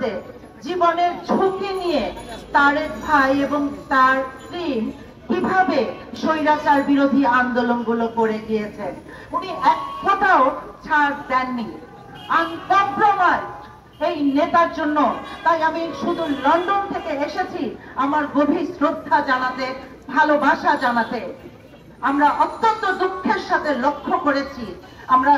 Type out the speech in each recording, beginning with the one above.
মধ্যে জীবনের ঝুঁকি নিয়ে তারেক ভাই এবং তার টিম কিভাবে স্বৈরাচার বিরোধী আন্দোলনগুলো করে গিয়েছেন। উনি এক ফোঁটাও ছাড় দেননি, আনকম্প্রোমাইজ এই নেতার জন্য। তাই আমি শুধু লন্ডন থেকে এসেছি আমার গভীর শ্রদ্ধা জানাতে, ভালোবাসা জানাতে। আমরা অত্যন্ত দুঃখের সাথে লক্ষ্য করেছি, আমরা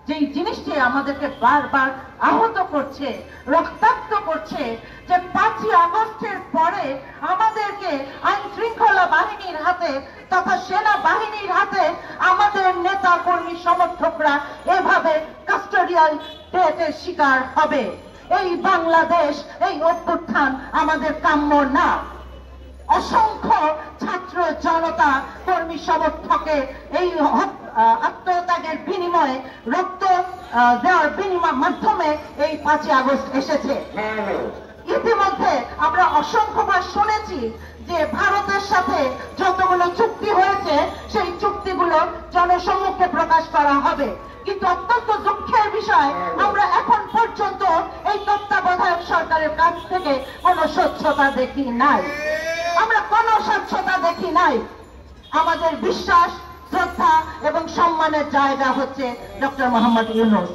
যেই জিনিসটি আমাদেরকে বারবার আহত করছে, রক্তাক্ত করছে, যে 5ই আগস্টের পরে আমাদেরকে আইন শৃঙ্খলা বাহিনীর হাতে তথা সেনা বাহিনীর হাতে আমাদের নেতা কর্মী সমর্থকরা এভাবে কাস্টোডিয়াল ডেথের শিকার হবে। এই বাংলাদেশ, এই অভ্যুত্থান আমাদের কাম্য না। অসংখ্য ছাত্র জনতা কর্মী সমর্থকে এই আত্মত্যাগের বিনিময়ে, রক্ত দেওয়ার বিনিময়ের মাধ্যমে এই 5ই আগস্ট এসেছে। ইতিমধ্যে আমরা অসংখ্যবার শুনেছি যে ভারতের সাথে যতগুলো চুক্তি হয়েছে সেই চুক্তিগুলো জনসম্মুখে প্রকাশ করা হবে, কিন্তু অত্যন্ত দুঃখের বিষয় আমরা এখন পর্যন্ত এই তত্ত্বাবধায়ক সরকারের কাছ থেকে কোনো স্বচ্ছতা দেখি নাই। আমরা কোনো স্বচ্ছতা দেখি নাই। আমাদের বিশ্বাস, শ্রদ্ধা এবং সম্মানের জায়গা হচ্ছে ডক্টর মোহাম্মদ ইউনূস।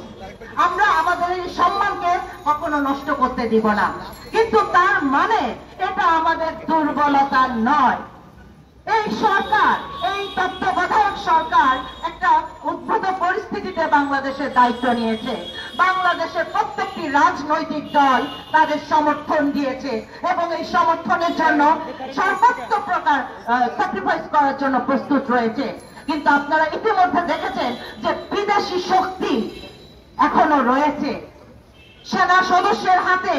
আমরা আমাদের এই সম্মানকে কখনো নষ্ট করতে দিব না, কিন্তু তার মানে এটা আমাদের দুর্বলতা নয়। এই সরকার, এই তত্ত্বাবধায়ক সরকার একটা উদ্ভূত পরিস্থিতিতে বাংলাদেশের দায়িত্ব নিয়েছে। বাংলাদেশের প্রত্যেকটি রাজনৈতিক দল তাদের সমর্থন দিয়েছে এবং এই সমর্থনের জন্য সর্বোচ্চ প্রকার স্যাক্রিফাইস করার জন্য প্রস্তুত রয়েছে। কিন্তু আপনারা ইতিমধ্যে দেখেছেন যে বিদেশি শক্তি এখনো রয়েছে। সেনা সদস্যের হাতে,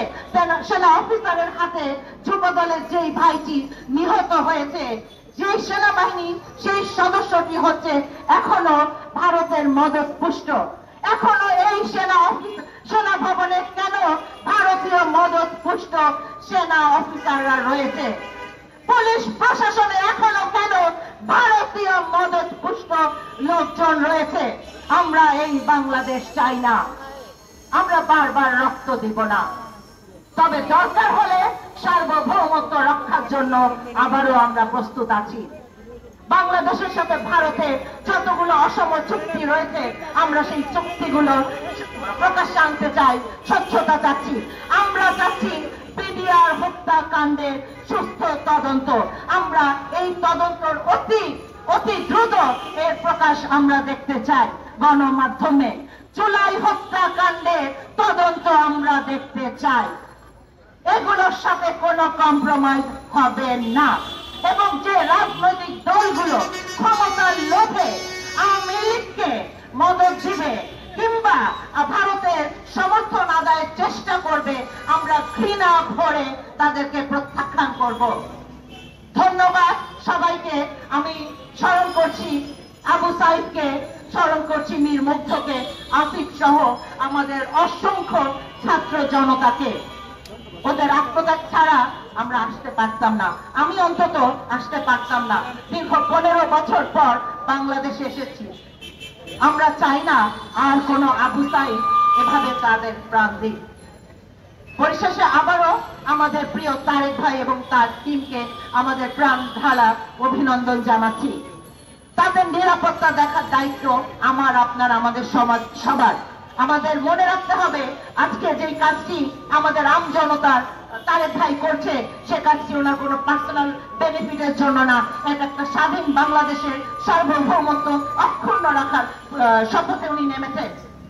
সেনা অফিসারের হাতে যুবদলের যেই ভাইটি নিহত হয়েছে, যেই সেনাবাহিনী সেই সদস্যটি হচ্ছে এখনো ভারতের মদতপুষ্ট। এখনো এই সেনা ভবনে কেন ভারতীয় মদতপুষ্ট সেনা অফিসাররা রয়েছে? পুলিশ প্রশাসনে এখনো কেন ভারতীয় মদতপুষ্ট লোকজন রয়েছে? আমরা এই বাংলাদেশ চাই না, আমরা বারবার রক্ত দিব না, তবে দরকার হলে সার্বভৌমত্ব রক্ষার জন্য আবারও আমরা প্রস্তুত আছি। বাংলাদেশের সাথে ভারতের যতগুলো অসম চুক্তি রয়েছে আমরা সেই চুক্তিগুলো প্রকাশ্যে আনতে চাই, স্বচ্ছতা চাচ্ছি। আমরা চাচ্ছি পিডিআর হত্যাকাণ্ডের সুস্থ তদন্ত। আমরা এই তদন্তর অতি দ্রুত এর প্রকাশ আমরা দেখতে চাই গণমাধ্যমে। জুলাই হত্যাকাণ্ডের তদন্ত আমরা দেখতে চাই। এগুলোর সাথে কোনো কম্প্রোমাইজ হবে না। এবং যে রাজনৈতিক দলগুলো ক্ষমতার লোভে আওয়ামী লীগকে মদত দিবে কিংবা ভারতের সমর্থন আদায়ের চেষ্টা করবে, আমরা ঘৃণা ভরে তাদেরকে প্রত্যাখ্যান করব। ধন্যবাদ সবাইকে। আমি স্মরণ করছি আবু সাইদকে, স্মরণ করছি মীর মুগ্ধকে, আসিফ সহ আমাদের অসংখ্য ছাত্র জনতাকে। ওদের আত্মত্যাগ ছাড়া আমরা আসতে পারতাম না, আমি অন্তত আসতে পারতাম না। দীর্ঘ 15 বছর পর বাংলাদেশে এসেছি। আমরা চাই না আর কোনো আবু সাইদ এভাবে তাদের প্রাণ দিক। পরিশেষে আবারও আমাদের প্রিয় তারেক ভাই এবং তার টিমকে আমাদের প্রাণ ঢালা অভিনন্দন জানাচ্ছি। তাদের নিরাপত্তা দেখার দায়িত্ব আমার, আপনার, আমাদের সমাজ সবার। আমাদের মনে রাখতে হবে আজকে যে কাজটি আমাদের আম জনতার তারেক ভাই করছে সে কাজটি ওনার কোনো পার্সোনাল বেনিফিটের জন্য না। এটা একটা স্বাধীন বাংলাদেশের সার্বভৌমত্ব অক্ষুণ্ণ রাখার শপথে উনি নেমেছেন।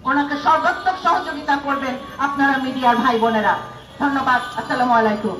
ওনাকে সর্বাত্মক সহযোগিতা করবেন আপনারা মিডিয়ার ভাই বোনেরা। ধন্যবাদ। আসসালামু আলাইকুম।